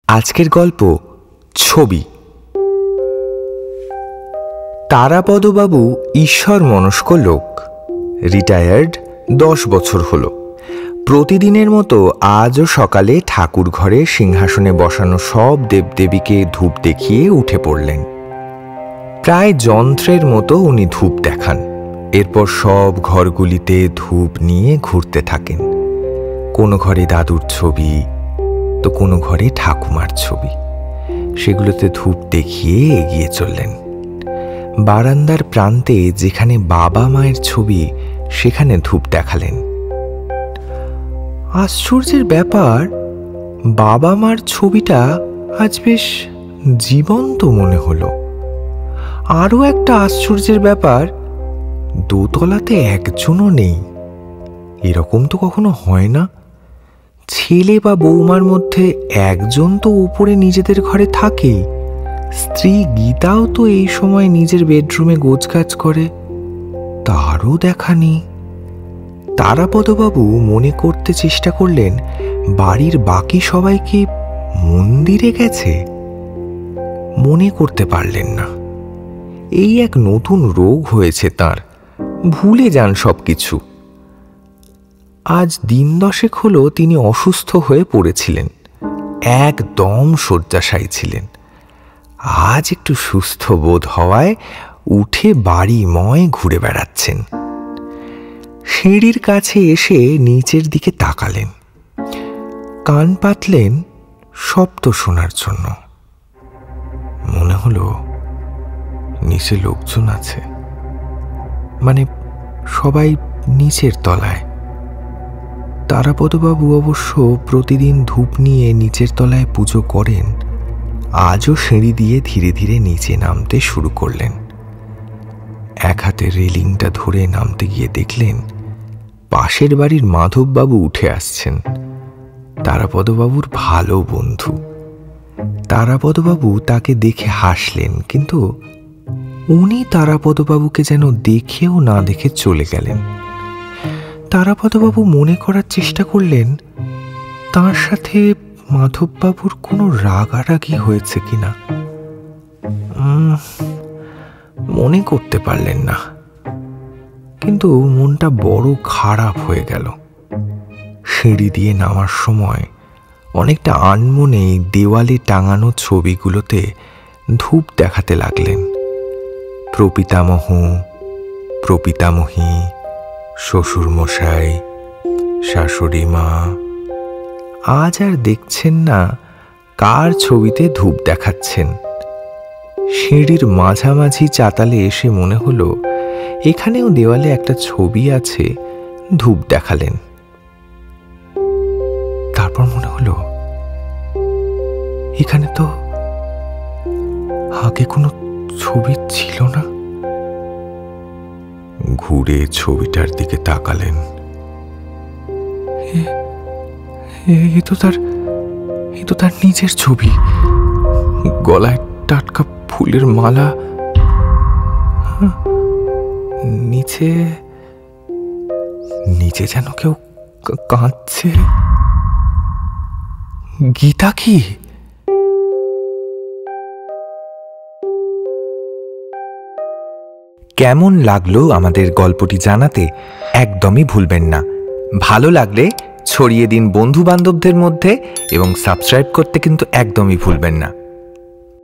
আজকের গল্প ছবি। তারাপদবাবু ঈশ্বর মনস্ক লোক, রিটায়ার্ড, 10 বছর হলো। প্রতিদিনের মতো আজও সকালে ঠাকুর ঘরে সিংহাসনে বসানো সব দেবদেবীকে ধূপ দেখিয়ে উঠে পড়লেন। প্রায় যন্ত্রের মতো উনি ধূপ দেখান, এরপর সব ঘরগুলিতে ধূপ নিয়ে ঘুরতে থাকেন। কোনো ঘরে দাদুর ছবি, তো কোনো ঘরে ঠাকুমার ছবি, সেগুলোতে ধূপ দেখিয়ে এগিয়ে চললেন। বারান্দার প্রান্তে যেখানে বাবা মায়ের ছবি, সেখানে ধূপ দেখালেন। আশ্চর্যের ব্যাপার, বাবা মার ছবিটা আজ বেশ জীবন্ত মনে হলো। আরও একটা আশ্চর্যের ব্যাপার, দোতলাতে একজনও নেই। এরকম তো কখনো হয় না। ছেলে বা বৌমার মধ্যে একজন তো উপরে নিজেদের ঘরে থাকেই। স্ত্রী গীতাও তো এই সময় নিজের বেডরুমে গোছগাছ করে, তারও দেখা নেই। তারাপদবাবু মনে করতে চেষ্টা করলেন বাড়ির বাকি সবাই কি মন্দিরে গেছে। মনে করতে পারলেন না। এই এক নতুন রোগ হয়েছে তার, ভুলে যান সবকিছু। আজ দিন 10 হলো তিনি অসুস্থ হয়ে পড়েছিলেন, একদম শয্যাশায়ী ছিলেন। আজ একটু সুস্থ বোধ হওয়ায় উঠে বাড়িময় ঘুরে বেড়াচ্ছেন। সিঁড়ির কাছে এসে নিচের দিকে তাকালেন, কান পাতলেন শব্দ শোনার জন্য। মনে হলো নিচে লোকজন আছে, মানে সবাই নিচের তলায়। তারাপদবাবু অবশ্য প্রতিদিন ধূপ নিয়ে নিচের তলায় পুজো করেন। আজও সিঁড়ি দিয়ে ধীরে ধীরে নিচে নামতে শুরু করলেন। এক হাতে রেলিংটা ধরে নামতে গিয়ে দেখলেন পাশের বাড়ির মাধববাবু উঠে আসছেন, তারাপদবাবুর ভালো বন্ধু। তারাপদবাবু তাকে দেখে হাসলেন, কিন্তু উনি তারাপদবাবুকে যেন দেখেও না দেখে চলে গেলেন। তারাপদবাবু মনে করার চেষ্টা করলেন তার সাথে মাধববাবুর কোনো রাগারাগি হয়েছে কিনা। মনে করতে পারলেন না, কিন্তু মনটা বড় খারাপ হয়ে গেল। সিঁড়ি দিয়ে নামার সময় অনেকটা আনমনে দেওয়ালে টাঙানো ছবিগুলোতে ধূপ দেখাতে লাগলেন। প্রপিতামহ, প্রপিতামহী, শ্বশুরমশাই, শাশুড়ি মা। আজ আর দেখছেন না কার ছবিতে ধূপ দেখাচ্ছেন। সিঁড়ির মাঝামাঝি চাতালে এসে মনে হলো এখানেও দেওয়ালে একটা ছবি আছে, ধূপ দেখালেন। তারপর মনে হলো এখানে তো আগে কোনো ছবি ছিল না। ঘুরে ছবিটার দিকে তাকালেন। এ তো তার নিজের ছবি, গলায় টাটকা ফুলের মালা, নিচে নিচে যেন কেউ কাঁদছে। গীতা কি? কেমন লাগলো আমাদের গল্পটি জানাতে একদমই ভুলবেন না। ভালো লাগলে ছড়িয়ে দিন বন্ধু বান্ধবদের মধ্যে, এবং সাবস্ক্রাইব করতে কিন্তু একদমই ভুলবেন না।